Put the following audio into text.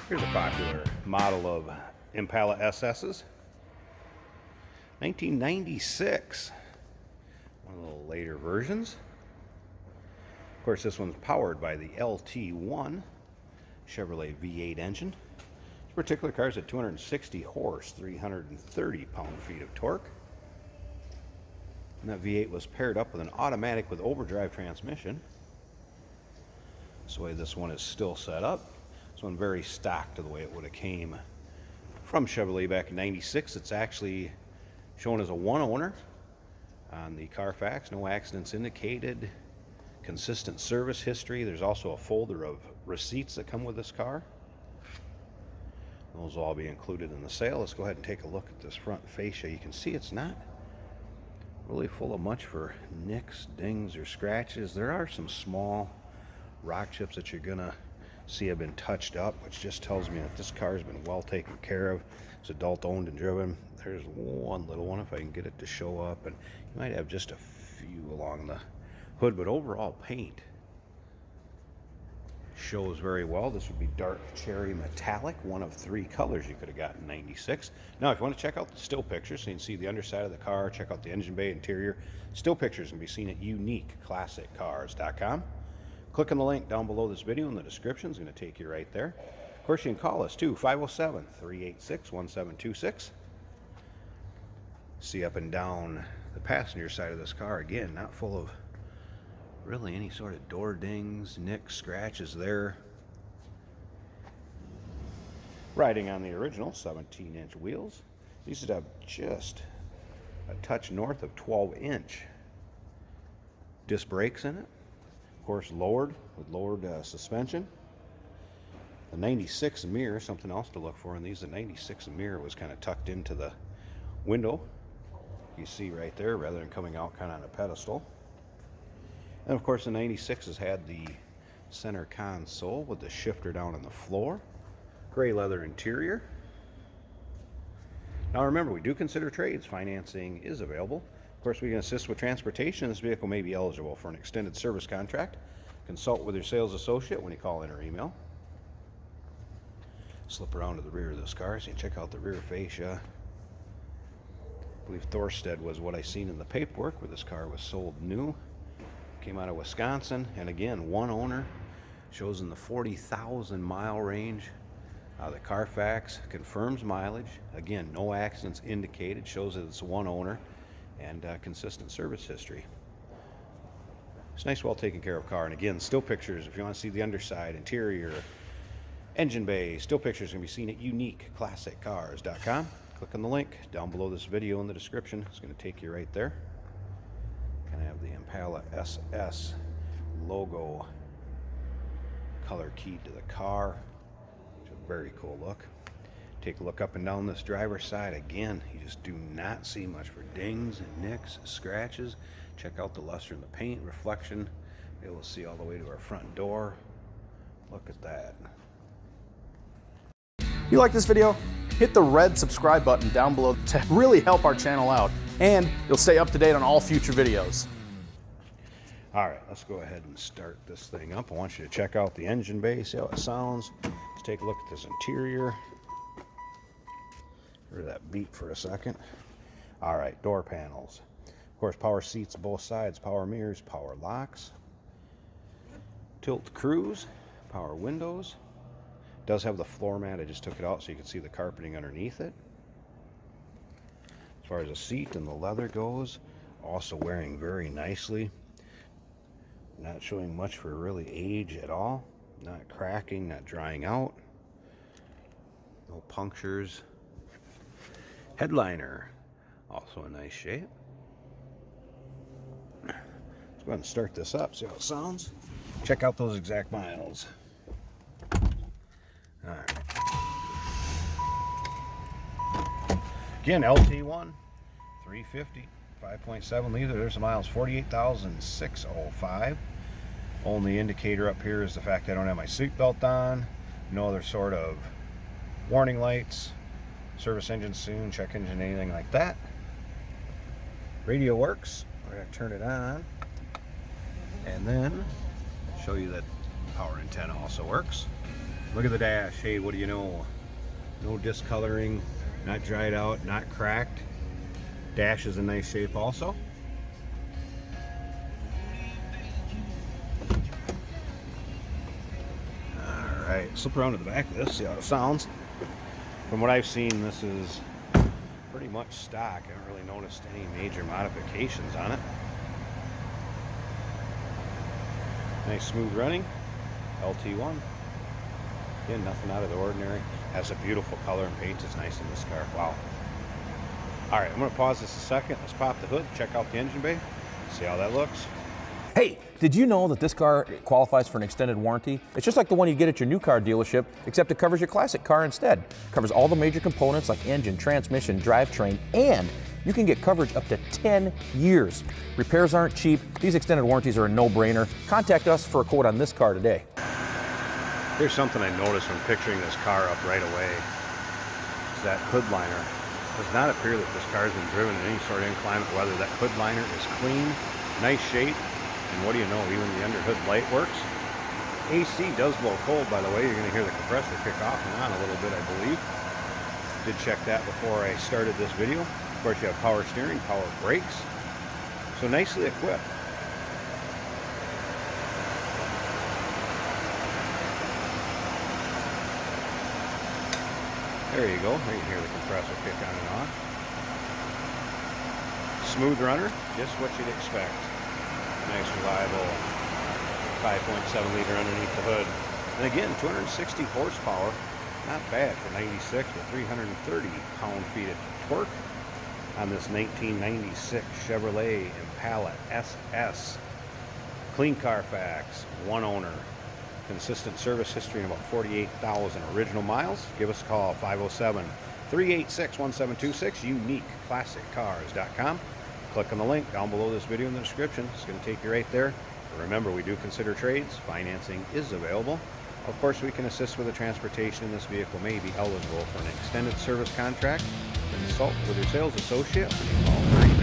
Here's a popular model of Impala SS's. 1996. One of the later versions. Of course, this one's powered by the LT1 Chevrolet V8 engine. This particular car is at 260 horse, 330 pound-feet of torque. And that V8 was paired up with an automatic with overdrive transmission. That's the way this one is still set up. This one very stock to the way it would have came from Chevrolet back in 96. It's actually shown as a one owner on the Carfax. No accidents indicated. Consistent service history. There's also a folder of receipts that come with this car. Those will all be included in the sale. Let's go ahead and take a look at this front fascia. You can see it's not really full of much for nicks, dings, or scratches. There are some small rock chips that you're gonna see have been touched up, which just tells me that this car has been well taken care of. It's adult owned and driven. There's one little one, if I can get it to show up, and you might have just a few along the hood, but overall paint shows very well. This would be dark cherry metallic, one of three colors you could have gotten in 96. Now, if you want to check out the still pictures, so you can see the underside of the car, check out the engine bay interior, still pictures can be seen at uniqueclassiccars.com. Click on the link down below this video in the description. It's going to take you right there. Of course, you can call us too, 507-386-1726. See up and down the passenger side of this car, again, not full of really any sort of door dings, nicks, scratches there. Riding on the original 17-inch wheels. These would have just a touch north of 12-inch disc brakes in it. Of course, lowered with lowered suspension. The 96 mirror, something else to look for in these. The 96 mirror was kind of tucked into the window. You see right there, rather than coming out kind of on a pedestal. And of course, the 96 has had the center console with the shifter down on the floor. Gray leather interior. Now remember, we do consider trades. Financing is available. Of course, we can assist with transportation. This vehicle may be eligible for an extended service contract. Consult with your sales associate when you call in or email. Slip around to the rear of this car so you can check out the rear fascia. I believe Thorstead was what I seen in the paperwork where this car was sold new. Came out of Wisconsin, and again, one owner. Shows in the 40,000 mile range. The Carfax confirms mileage. Again, no accidents indicated. Shows that it's one owner. And consistent service history. It's a nice, well taken care of car. And again, still pictures, if you want to see the underside, interior, engine bay, still pictures can be seen at uniqueclassiccars.com. Click on the link down below this video in the description. It's going to take you right there. Kind of have the Impala SS logo color keyed to the car, which is a very cool look. Take a look up and down this driver's side. Again, you just do not see much for dings and nicks, scratches. Check out the luster in the paint, reflection. Be able to see all the way to our front door. Look at that. You like this video? Hit the red subscribe button down below to really help our channel out, and you'll stay up to date on all future videos. All right, let's go ahead and start this thing up. I want you to check out the engine bay, see how it sounds. Let's take a look at this interior. Hear that beep for a second. All right, door panels. Of course, power seats both sides, power mirrors, power locks. Tilt cruise, power windows. Does have the floor mat. I just took it out so you can see the carpeting underneath it. As far as the seat and the leather goes, also wearing very nicely. Not showing much for really age at all. Not cracking, not drying out. No punctures. Headliner, also in nice shape. Let's go ahead and start this up, see how it sounds. Check out those exact miles. All right. Again, LT1, 350, 5.7 liter. There's the miles, 48,605. Only indicator up here is the fact I don't have my seatbelt on. No other sort of warning lights. Service engine soon, check engine, anything like that. Radio works. We're going to turn it on. And then show you that power antenna also works. Look at the dash. Hey, what do you know? No discoloring, not dried out, not cracked. Dash is in nice shape also. Alright, slip around to the back of this, see how it sounds. From what I've seen, this is pretty much stock. I haven't really noticed any major modifications on it. Nice smooth running. LT1. Again, nothing out of the ordinary. Has a beautiful color and paint is nice in this car. Wow. Alright, I'm going to pause this a second. Let's pop the hood, check out the engine bay, see how that looks. Hey, did you know that this car qualifies for an extended warranty? It's just like the one you get at your new car dealership, except it covers your classic car instead. It covers all the major components like engine, transmission, drivetrain, and you can get coverage up to 10 years. Repairs aren't cheap. These extended warranties are a no-brainer. Contact us for a quote on this car today. Here's something I noticed when picturing this car up right away. Is that hood liner. It does not appear that this car has been driven in any sort of inclement weather. That hood liner is clean, nice shape. And what do you know, even the under hood light works. AC does blow cold, by the way. You're going to hear the compressor kick off and on a little bit, I believe. Did check that before I started this video. Of course, you have power steering, power brakes. So nicely equipped. There you go. There you hear the compressor kick on and on. Smooth runner, just what you'd expect. Nice, reliable 5.7 liter underneath the hood. And again, 260 horsepower. Not bad for 96 with 330 pound-feet of torque on this 1996 Chevrolet Impala SS. Clean Carfax, one owner. Consistent service history and about 48,000 original miles. Give us a call, 507-386-1726, uniqueclassiccars.com. Click on the link down below this video in the description. It's going to take you right there. But remember, we do consider trades. Financing is available. Of course, we can assist with the transportation, and this vehicle may be eligible for an extended service contract. Consult with your sales associate when you call 30